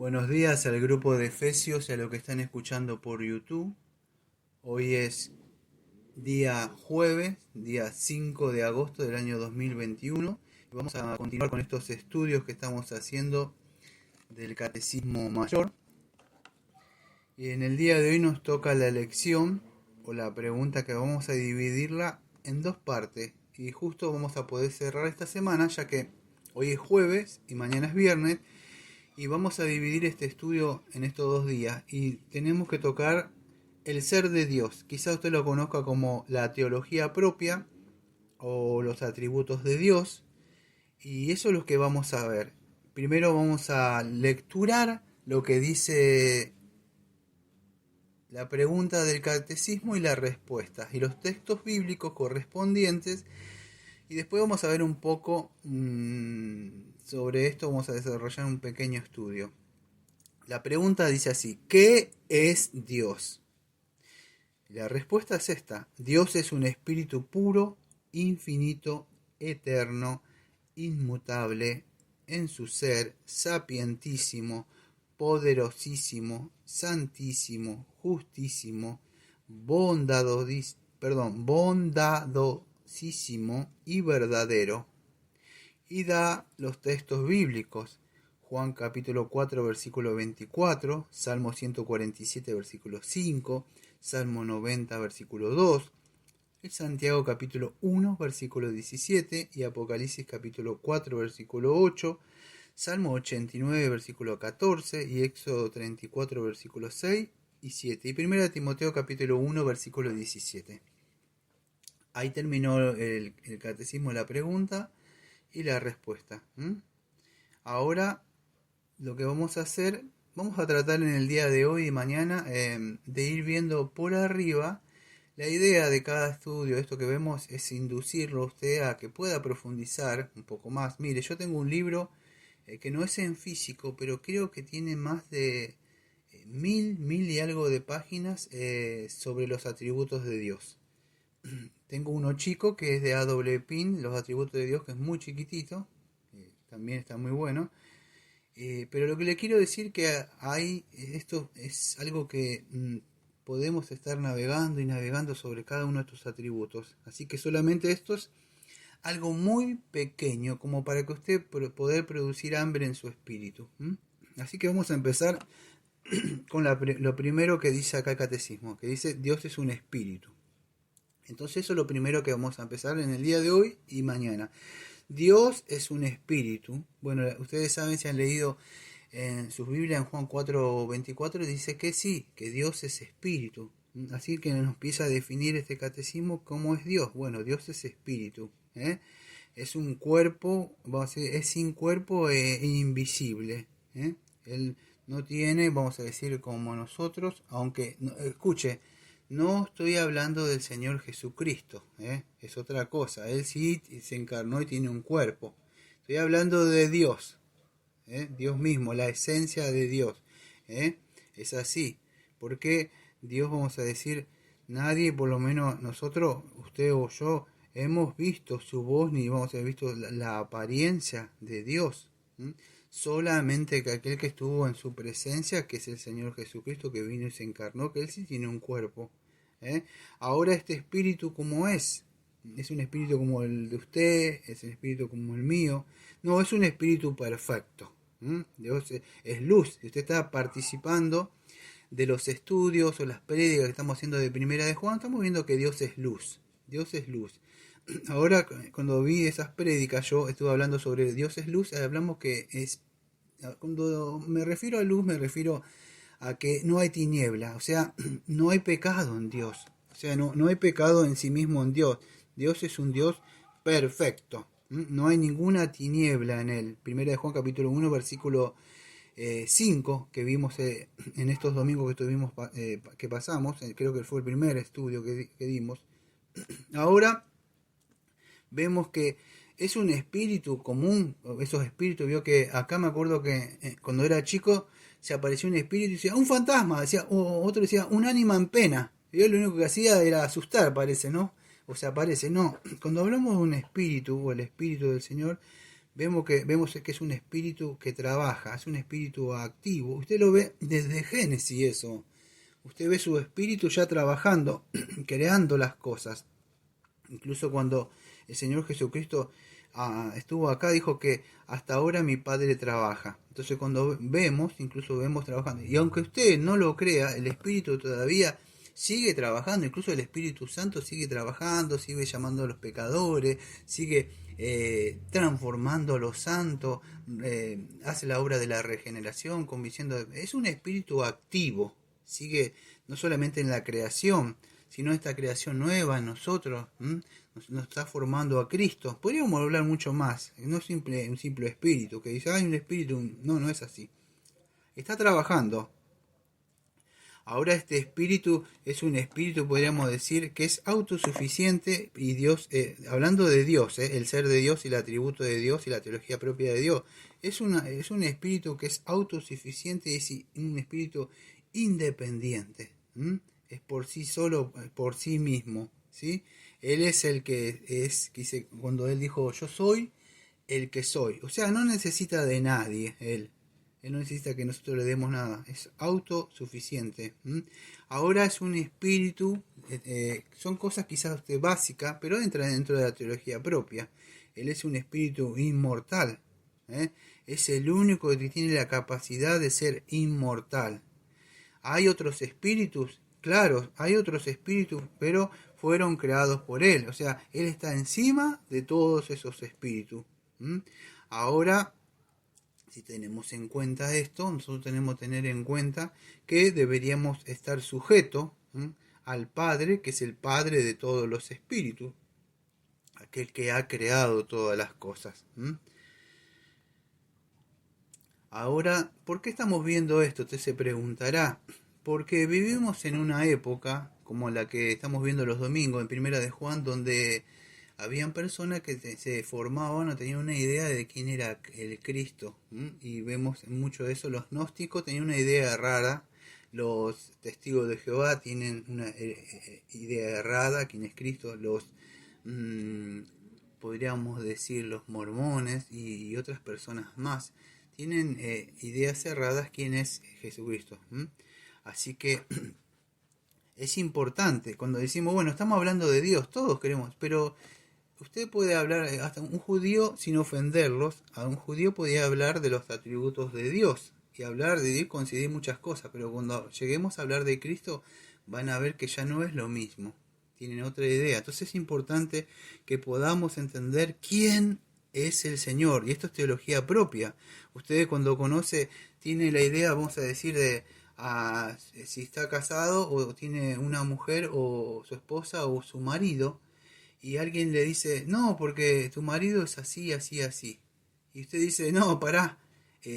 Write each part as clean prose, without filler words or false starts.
Buenos días al grupo de Efesios y a los que están escuchando por YouTube. Hoy es día jueves, día 5 de agosto del año 2021. Y vamos a continuar con estos estudios que estamos haciendo del Catecismo Mayor. Y en el día de hoy nos toca la lección o la pregunta que vamos a dividirla en dos partes. Y justo vamos a poder cerrar esta semana ya que hoy es jueves y mañana es viernes. Y vamos a dividir este estudio en estos 2 días y tenemos que tocar el ser de Dios. Quizá usted lo conozca como la teología propia o los atributos de Dios, y eso es lo que vamos a ver. Primero vamos a lecturar lo que dice la pregunta del catecismo y la respuesta y los textos bíblicos correspondientes, y después vamos a ver un poco sobre esto. Vamos a desarrollar un pequeño estudio. La pregunta dice así: ¿qué es Dios? La respuesta es esta: Dios es un espíritu puro, infinito, eterno, inmutable en su ser, sapientísimo, poderosísimo, santísimo, justísimo, bondadosísimo y verdadero. Y da los textos bíblicos: Juan capítulo 4 versículo 24, Salmo 147 versículo 5, Salmo 90 versículo 2, Santiago capítulo 1 versículo 17 y Apocalipsis capítulo 4 versículo 8, Salmo 89 versículo 14 y Éxodo 34 versículo 6 y 7 y 1 Timoteo capítulo 1 versículo 17. Ahí terminó el catecismo, la pregunta y la respuesta. Ahora lo que vamos a hacer, vamos a tratar en el día de hoy y mañana de ir viendo por arriba. La idea de cada estudio, esto que vemos, es inducirlo a usted a que pueda profundizar un poco más. Mire, yo tengo un libro que no es en físico, pero creo que tiene más de mil y algo de páginas sobre los atributos de Dios. Tengo uno chico que es de A.W. Pink, los atributos de Dios, que es muy chiquitito, también está muy bueno. Pero lo que le quiero decir que esto es algo que podemos estar navegando y navegando sobre cada uno de estos atributos. Así que solamente esto es algo muy pequeño como para que usted poder producir hambre en su espíritu. Así que vamos a empezar con lo primero que dice acá el catecismo, que dice: Dios es un espíritu. Entonces eso es lo primero que vamos a empezar en el día de hoy y mañana. Dios es un espíritu. Bueno, ustedes saben, si han leído en sus Biblias, en Juan 4:24 dice que sí, que Dios es espíritu. Así que nos empieza a definir este catecismo cómo es Dios. Bueno, Dios es espíritu. Es un cuerpo, vamos a decir, es sin cuerpo e invisible. Él no tiene, vamos a decir, como nosotros, aunque, escuche, no estoy hablando del Señor Jesucristo, es otra cosa. Él sí se encarnó y tiene un cuerpo. Estoy hablando de Dios, Dios mismo, la esencia de Dios. Es así, porque Dios, vamos a decir, nadie, por lo menos nosotros, usted o yo, hemos visto su voz ni vamos a haber visto la apariencia de Dios. Solamente que aquel que estuvo en su presencia, que es el Señor Jesucristo, que vino y se encarnó, que Él sí tiene un cuerpo. Ahora este espíritu, ¿cómo es? ¿Es un espíritu como el de usted? ¿Es un espíritu como el mío? No, es un espíritu perfecto. Dios es luz. Si usted está participando de los estudios o las prédicas que estamos haciendo de Primera de Juan, estamos viendo que Dios es luz. Dios es luz. Ahora, cuando vi esas prédicas, yo estuve hablando sobre Dios es luz. Hablamos que es, cuando me refiero a luz, me refiero a que no hay tiniebla, o sea, no hay pecado en Dios, o sea, no hay pecado en sí mismo en Dios. Dios es un Dios perfecto, no hay ninguna tiniebla en él. Primera de Juan capítulo 1 versículo 5 que vimos en estos domingos que estuvimos que pasamos, creo que fue el primer estudio que dimos. Ahora vemos que es un espíritu común. Esos espíritus, vio que acá me acuerdo que cuando era chico se apareció un espíritu y decía un fantasma, decía, o otro decía un ánima en pena. Yo lo único que hacía era asustar, parece, ¿no? O sea, parece, no. Cuando hablamos de un espíritu o el espíritu del Señor, vemos que es un espíritu que trabaja, es un espíritu activo. Usted lo ve desde Génesis eso. Usted ve su espíritu ya trabajando, creando las cosas. Incluso cuando el Señor Jesucristo estuvo acá, dijo que hasta ahora mi Padre trabaja. Entonces cuando vemos, incluso vemos trabajando. Y aunque usted no lo crea, el Espíritu todavía sigue trabajando. Incluso el Espíritu Santo sigue trabajando, sigue llamando a los pecadores, sigue transformando a los santos, hace la obra de la regeneración, convenciendo. Es un espíritu activo. Sigue no solamente en la creación, sino esta creación nueva en nosotros, nos está formando a Cristo. Podríamos hablar mucho más, no es un simple espíritu, que dice, hay un espíritu, no es así. Está trabajando. Ahora este espíritu es un espíritu, podríamos decir, que es autosuficiente y Dios, hablando de Dios, el ser de Dios y el atributo de Dios y la teología propia de Dios, es un espíritu que es autosuficiente y es un espíritu independiente. Es por sí solo, por sí mismo, ¿sí? Él es el que dice, cuando él dijo, yo soy el que soy. O sea, no necesita de nadie, él. Él no necesita que nosotros le demos nada. Es autosuficiente. Ahora es un espíritu, son cosas quizás básicas, pero entra dentro de la teología propia. Él es un espíritu inmortal. Es el único que tiene la capacidad de ser inmortal. Hay otros espíritus, claro, hay otros espíritus, pero fueron creados por Él. O sea, Él está encima de todos esos espíritus. Ahora, si tenemos en cuenta esto, nosotros tenemos que tener en cuenta que deberíamos estar sujetos al Padre, que es el Padre de todos los espíritus, aquel que ha creado todas las cosas. Ahora, ¿por qué estamos viendo esto? Usted se preguntará. Porque vivimos en una época como la que estamos viendo los domingos en Primera de Juan, donde habían personas que se formaban o tenían una idea de quién era el Cristo. Y vemos mucho de eso. Los gnósticos tenían una idea errada. Los testigos de Jehová tienen una idea errada, quién es Cristo. Los podríamos decir los mormones y otras personas más tienen ideas erradas quién es Jesucristo. Así que es importante cuando decimos, bueno, estamos hablando de Dios, todos queremos, pero usted puede hablar, hasta un judío sin ofenderlos, a un judío podía hablar de los atributos de Dios, y hablar de Dios coincidir muchas cosas, pero cuando lleguemos a hablar de Cristo van a ver que ya no es lo mismo, tienen otra idea. Entonces es importante que podamos entender quién es el Señor, y esto es teología propia. Usted cuando conoce, tiene la idea, vamos a decir, de si está casado o tiene una mujer o su esposa o su marido, y alguien le dice, no, porque tu marido es así, así, así. Y usted dice, no, pará,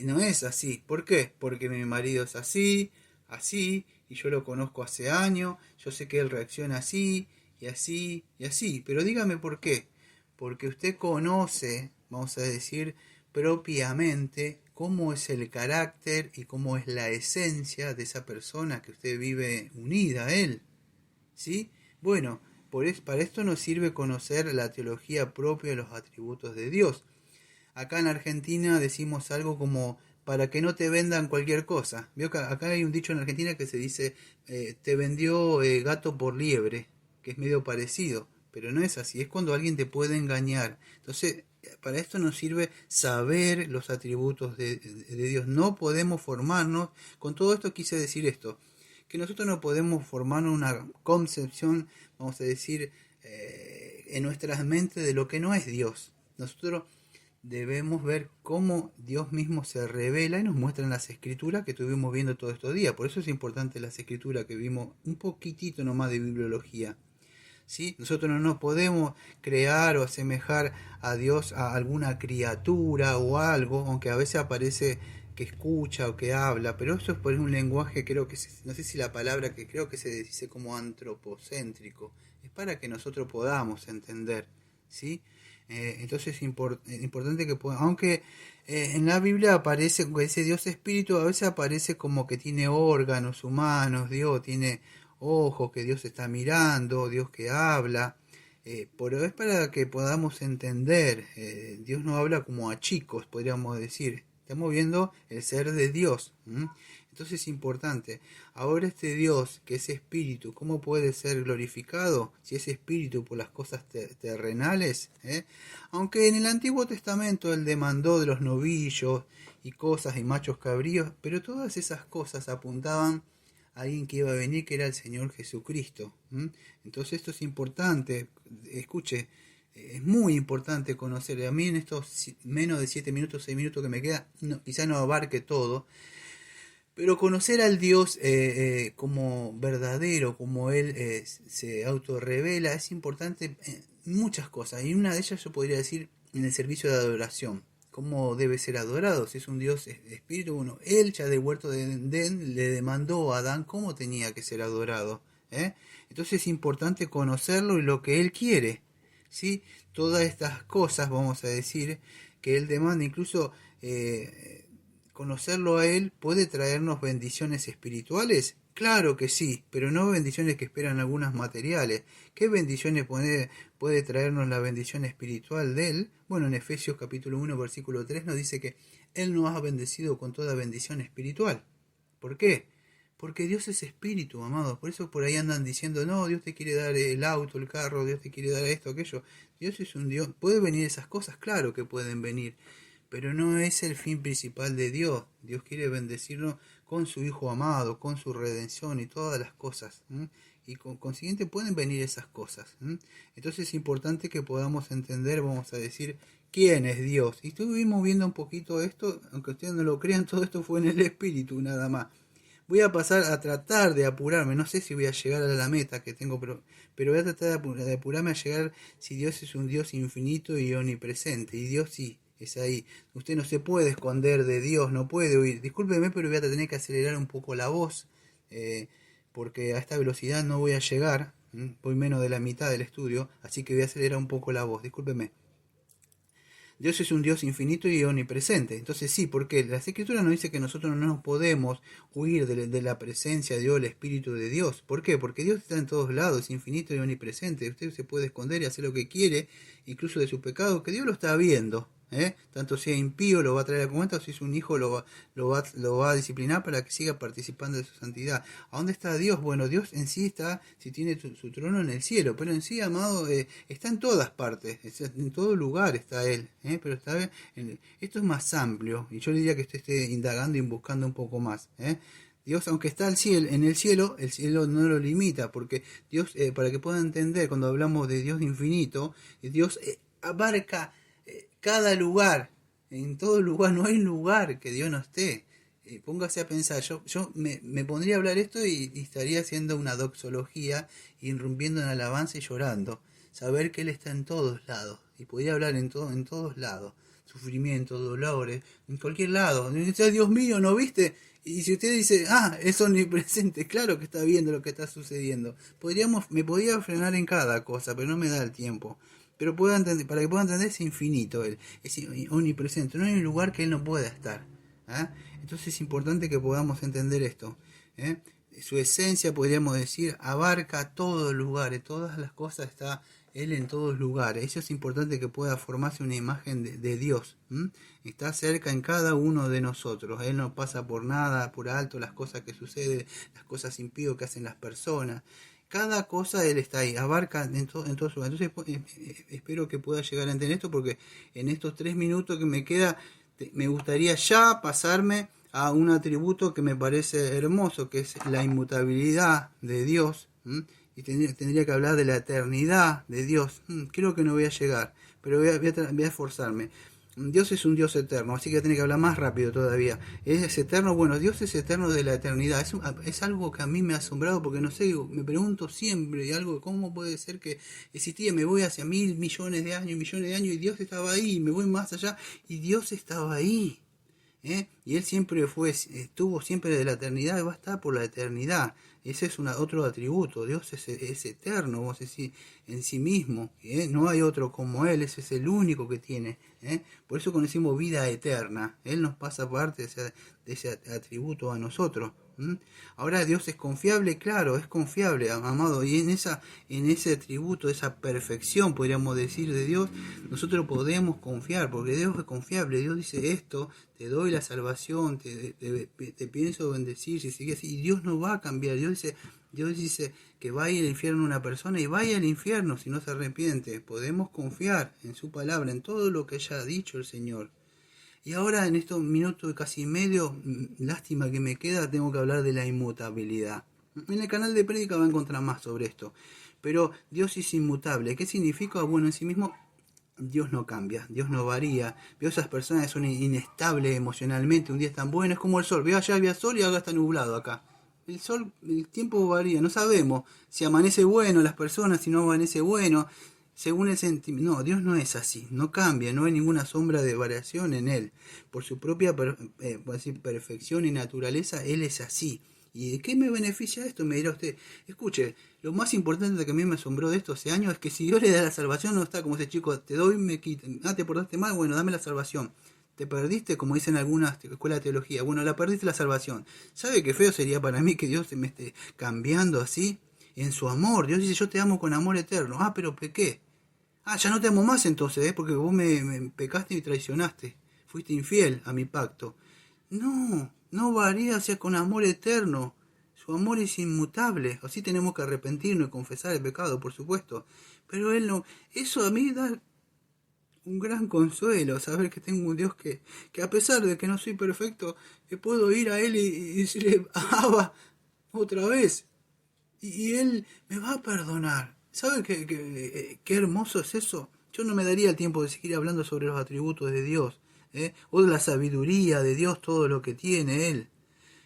no es así. ¿Por qué? Porque mi marido es así, así, y yo lo conozco hace años, yo sé que él reacciona así, y así, y así. Pero dígame por qué. Porque usted conoce, vamos a decir, propiamente cómo es el carácter y cómo es la esencia de esa persona que usted vive unida a él. ¿Sí? Bueno, para esto nos sirve conocer la teología propia de los atributos de Dios. Acá en Argentina decimos algo como para que no te vendan cualquier cosa. ¿Vio que acá hay un dicho en Argentina que se dice te vendió gato por liebre, que es medio parecido, pero no es así, es cuando alguien te puede engañar. Entonces, para esto nos sirve saber los atributos de Dios. No podemos formarnos, con todo esto quise decir esto, que nosotros no podemos formarnos una concepción, vamos a decir, en nuestras mentes de lo que no es Dios. Nosotros debemos ver cómo Dios mismo se revela y nos muestra en las escrituras que estuvimos viendo todos estos días. Por eso es importante las escrituras que vimos un poquitito nomás de bibliología. ¿Sí? Nosotros no nos podemos crear o asemejar a Dios a alguna criatura o algo, aunque a veces aparece que escucha o que habla, pero eso es por un lenguaje, creo que no sé si la palabra que creo que se dice como antropocéntrico, es para que nosotros podamos entender, ¿sí? Entonces es importante que aunque en la Biblia aparece ese Dios espíritu, a veces aparece como que tiene órganos humanos, Dios tiene ojos, que Dios está mirando, Dios que habla, Pero es para que podamos entender. Dios no habla como a chicos, podríamos decir. Estamos viendo el ser de Dios. Entonces es importante. Ahora este Dios, que es espíritu, ¿cómo puede ser glorificado si es espíritu por las cosas terrenales? Aunque en el Antiguo Testamento Él demandó de los novillos y cosas y machos cabríos, pero todas esas cosas apuntaban a alguien que iba a venir, que era el Señor Jesucristo. Entonces esto es importante. Escuche, es muy importante conocer. A mí en estos menos de 7 minutos, 6 minutos que me queda, quizá no abarque todo, pero conocer al Dios como verdadero, como Él se autorrevela, es importante en muchas cosas. Y una de ellas yo podría decir en el servicio de adoración. ¿Cómo debe ser adorado? Si es un Dios espíritu, bueno, Él ya del huerto de Edén le demandó a Adán cómo tenía que ser adorado. Entonces es importante conocerlo y lo que Él quiere. ¿Sí? Todas estas cosas, vamos a decir, que Él demanda, incluso conocerlo a Él puede traernos bendiciones espirituales. Claro que sí, pero no bendiciones que esperan algunas materiales. ¿Qué bendiciones puede traernos la bendición espiritual de Él? Bueno, en Efesios capítulo 1, versículo 3 nos dice que Él nos ha bendecido con toda bendición espiritual. ¿Por qué? Porque Dios es espíritu, amados. Por eso por ahí andan diciendo, no, Dios te quiere dar el auto, el carro, Dios te quiere dar esto, aquello. Dios es un Dios. ¿Puede venir esas cosas? Claro que pueden venir. Pero no es el fin principal de Dios. Dios quiere bendecirnos con su Hijo amado, con su redención y todas las cosas. Y consiguiente pueden venir esas cosas. Entonces es importante que podamos entender, vamos a decir, quién es Dios. Y estuvimos viendo un poquito esto, aunque ustedes no lo crean, todo esto fue en el Espíritu nada más. Voy a pasar a tratar de apurarme, no sé si voy a llegar a la meta que tengo, pero voy a tratar de apurarme a llegar si Dios es un Dios infinito y omnipresente. Y Dios sí. Es ahí. Usted no se puede esconder de Dios, no puede huir. Discúlpeme, pero voy a tener que acelerar un poco la voz, porque a esta velocidad no voy a llegar. Voy menos de la mitad del estudio, así que voy a acelerar un poco la voz. Discúlpeme. Dios es un Dios infinito y omnipresente. Entonces sí, porque las Escrituras nos dice que nosotros no nos podemos huir de la presencia de Dios, el Espíritu de Dios. ¿Por qué? Porque Dios está en todos lados, es infinito y omnipresente. Usted se puede esconder y hacer lo que quiere, incluso de su pecado, que Dios lo está viendo. Tanto sea impío lo va a traer a cuenta, o si es un hijo lo va a disciplinar para que siga participando de su santidad. ¿A dónde está Dios? Bueno, Dios en sí está, si tiene su trono en el cielo, pero en sí, amado, está en todas partes, en todo lugar está Él, pero está esto es más amplio, y yo le diría que usted esté indagando y buscando un poco más. Dios, aunque está en el cielo no lo limita, porque Dios, para que puedan entender, cuando hablamos de Dios infinito, Dios abarca cada lugar, en todo lugar, no hay lugar que Dios no esté. Póngase a pensar, yo me pondría a hablar esto y estaría haciendo una doxología, irrumpiendo en alabanza y llorando. Saber que Él está en todos lados, y podría hablar en todos lados. Sufrimiento, dolores, en cualquier lado. Dios mío, ¿no viste? Y si usted dice, es omnipresente, claro que está viendo lo que está sucediendo. Me podría frenar en cada cosa, pero no me da el tiempo. Pero para que pueda entender, es infinito Él, es omnipresente, no hay un lugar que Él no pueda estar. Entonces es importante que podamos entender esto. Su esencia, podríamos decir, abarca todos los lugares, todas las cosas, está Él en todos lugares. Eso es importante, que pueda formarse una imagen de Dios. Está cerca en cada uno de nosotros. Él no pasa por nada, por alto, las cosas que suceden, las cosas impías que hacen las personas. Cada cosa Él está ahí, abarca en todo su lugar. Entonces espero que pueda llegar a entender esto, porque en estos 3 minutos que me queda, me gustaría ya pasarme a un atributo que me parece hermoso, que es la inmutabilidad de Dios. Y tendría que hablar de la eternidad de Dios. Creo que no voy a llegar, pero voy a esforzarme. Dios es un Dios eterno, así que tiene que hablar más rápido todavía. ¿Es eterno? Bueno, Dios es eterno de la eternidad. Es algo que a mí me ha asombrado, porque no sé, me pregunto siempre, y algo, ¿cómo puede ser que existía? Me voy hacia 1.000 millones de años, y Dios estaba ahí, y me voy más allá, y Dios estaba ahí. Y y Él siempre estuvo siempre de la eternidad y va a estar por la eternidad. Ese es otro atributo. Dios es eterno, vos decís, en sí mismo. No hay otro como Él, ese es el único que tiene. Por eso conocemos vida eterna. Él nos pasa parte de ese atributo a nosotros. Ahora Dios es confiable, claro, es confiable, amado, y en ese atributo, esa perfección, podríamos decir, de Dios, nosotros podemos confiar, porque Dios es confiable. Dios dice esto, te doy la salvación, te pienso bendecir, si sigue así, y Dios no va a cambiar. Dios dice que vaya al infierno una persona y vaya al infierno si no se arrepiente. Podemos confiar en su palabra, en todo lo que haya dicho el Señor. Y ahora en estos minutos casi medio, lástima que me queda, tengo que hablar de la inmutabilidad. En el canal de Prédica va a encontrar más sobre esto. Pero Dios es inmutable. ¿Qué significa? Bueno, en sí mismo Dios no cambia, Dios no varía. Veo esas personas que son inestables emocionalmente, un día están buenos, es como el sol. Veo allá había sol y ahora está nublado acá. El sol, el tiempo varía, no sabemos si amanece bueno las personas, si no amanece bueno, según el sentimiento. No, Dios no es así, no cambia, no hay ninguna sombra de variación en Él. Por su propia perfección y naturaleza, Él es así. ¿Y de qué me beneficia esto? Me dirá usted. Escuche, lo más importante que a mí me asombró de esto hace años es que si Dios le da la salvación, no está como ese chico, te doy, me quiten. Ah, te portaste mal, bueno, dame la salvación. Te perdiste, como dicen algunas escuelas de teología. Bueno, la perdiste la salvación. ¿Sabe qué feo sería para mí que Dios se me esté cambiando así? En su amor. Dios dice, yo te amo con amor eterno. Ah, pero pequé. Ah, ya no te amo más entonces, porque vos me pecaste y traicionaste. Fuiste infiel a mi pacto. No, no varía hacia con amor eterno. Su amor es inmutable. Así tenemos que arrepentirnos y confesar el pecado, por supuesto. Pero Él no. Eso a mí da un gran consuelo, saber que tengo un Dios que a pesar de que no soy perfecto, que puedo ir a Él y decirle, Abba, otra vez. Y Él me va a perdonar. ¿Sabe qué hermoso es eso? Yo no me daría el tiempo de seguir hablando sobre los atributos de Dios, o de la sabiduría de Dios, todo lo que tiene Él.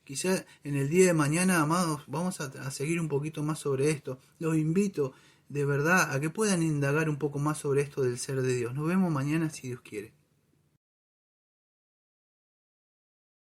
Quizá en el día de mañana, amados, vamos a seguir un poquito más sobre esto. Los invito de verdad a que puedan indagar un poco más sobre esto del ser de Dios. Nos vemos mañana si Dios quiere.